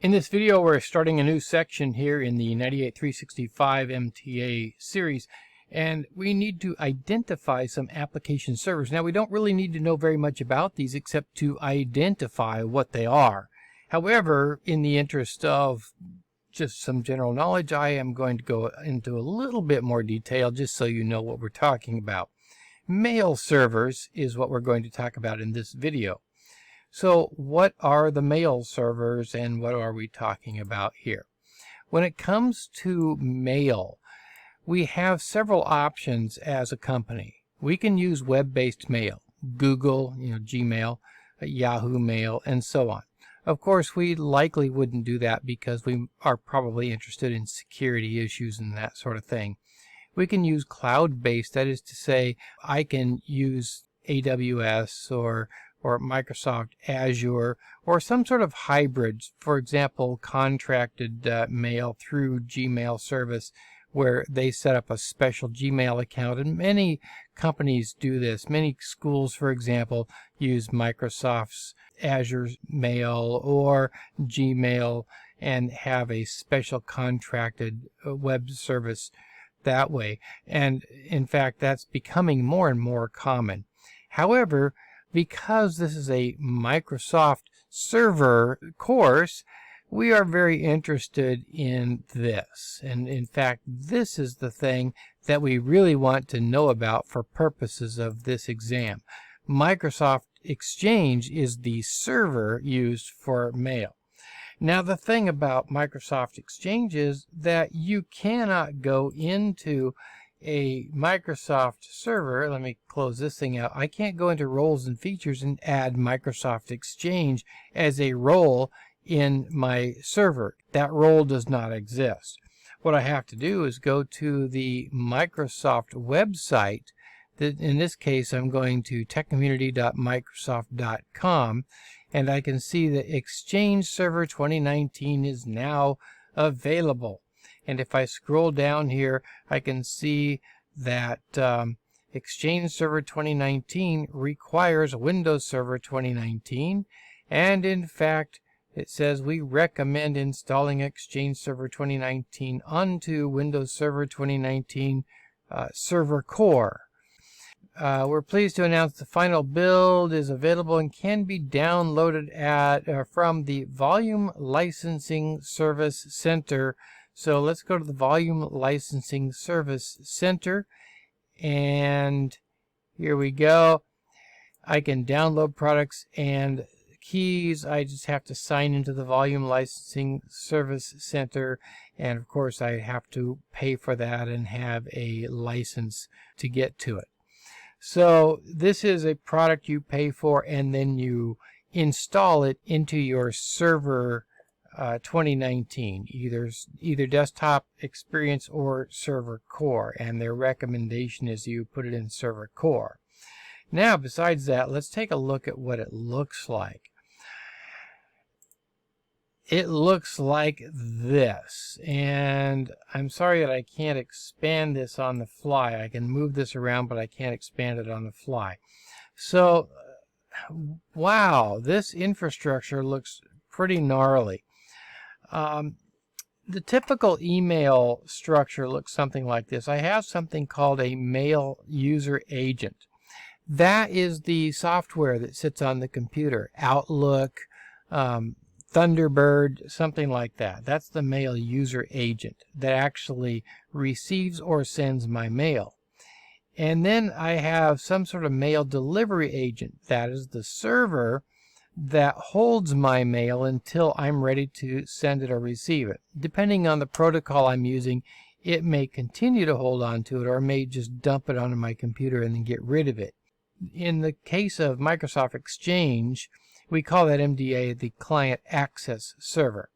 In this video, we're starting a new section here in the 98365 MTA series, and we need to identify some application servers. Now, we don't really need to know very much about these except to identify what they are. However, in the interest of just some general knowledge, I am going to go into a little bit more detail just so you know what we're talking about. Mail servers is what we're going to talk about in this video. So what are the mail servers and what are we talking about here? When it comes to mail, we have several options as a company. We can use web-based mail, Google, Gmail, Yahoo Mail, and so on. Of course, we likely wouldn't do that because we are probably interested in security issues and that sort of thing. We can use cloud-based, that is to say, I can use AWS or Microsoft Azure, or some sort of hybrid, for example, contracted mail through Gmail service, where they set up a special Gmail account. And many companies do this. Many schools, for example, use Microsoft's Azure Mail or Gmail and have a special contracted web service that way. And in fact, that's becoming more and more common. However, because this is a Microsoft server course, we are very interested in this. And in fact, this is the thing that we really want to know about for purposes of this exam. Microsoft Exchange is the server used for mail. Now, the thing about Microsoft Exchange is that you cannot go into a Microsoft server. Let me close this thing out. I can't go into roles and features and add Microsoft Exchange as a role in my server. That role does not exist. What I have to do is go to the Microsoft website. In this case, I'm going to techcommunity.microsoft.com, and I can see that Exchange Server 2019 is now available. And if I scroll down here, I can see that Exchange Server 2019 requires Windows Server 2019. And in fact, it says we recommend installing Exchange Server 2019 onto Windows Server 2019 Server Core. We're pleased to announce the final build is available and can be downloaded from the Volume Licensing Service Center. So let's go to the Volume Licensing Service Center, and here we go. I can download products and keys. I just have to sign into the Volume Licensing Service Center, and of course I have to pay for that and have a license to get to it. So this is a product you pay for and then you install it into your server 2019, either desktop experience or server core, and their recommendation is you put it in server core. Now, besides that, let's take a look at what it looks like. It looks like this, and I'm sorry that I can't expand this on the fly. I can move this around, but I can't expand it on the fly. So, wow, this infrastructure looks pretty gnarly. The typical email structure looks something like this. I have something called a mail user agent. That is the software that sits on the computer. Outlook, Thunderbird, something like that. That's the mail user agent that actually receives or sends my mail. And then I have some sort of mail delivery agent. That is the server that holds my mail until I'm ready to send it or receive it. Depending on the protocol I'm using, it may continue to hold on to it or may just dump it onto my computer and then get rid of it. In the case of Microsoft Exchange, we call that MTA the Client Access Server.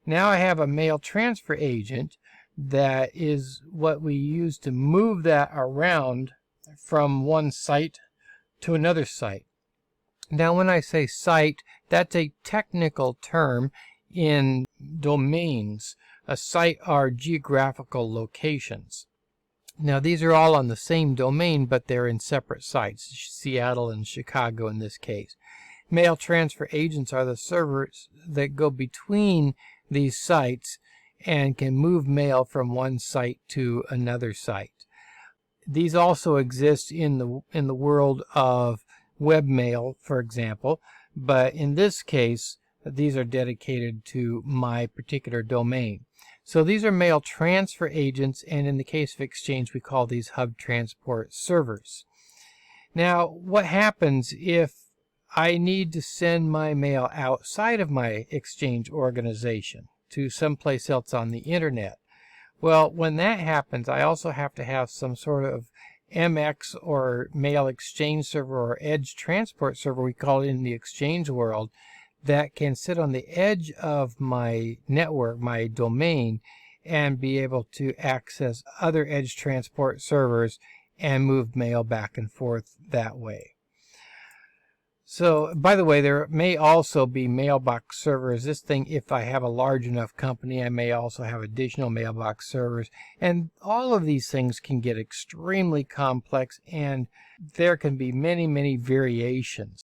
Now I have a mail transfer agent that is what we use to move that around from one site to another site. Now, when I say site, that's a technical term in domains. A site are geographical locations. Now, these are all on the same domain, but they're in separate sites, Seattle and Chicago in this case. Mail transfer agents are the servers that go between these sites and can move mail from one site to another site. These also exist in the world of webmail, for example, but in this case, these are dedicated to my particular domain. So these are mail transfer agents, and in the case of Exchange, we call these hub transport servers. Now, what happens if I need to send my mail outside of my Exchange organization to someplace else on the internet? Well, when that happens, I also have to have some sort of MX or mail exchange server or edge transport server, we call it in the Exchange world, that can sit on the edge of my network, my domain, and be able to access other edge transport servers and move mail back and forth that way. So, by the way, there may also be mailbox servers. This thing, if I have a large enough company, I may also have additional mailbox servers. And all of these things can get extremely complex, and there can be many, many variations.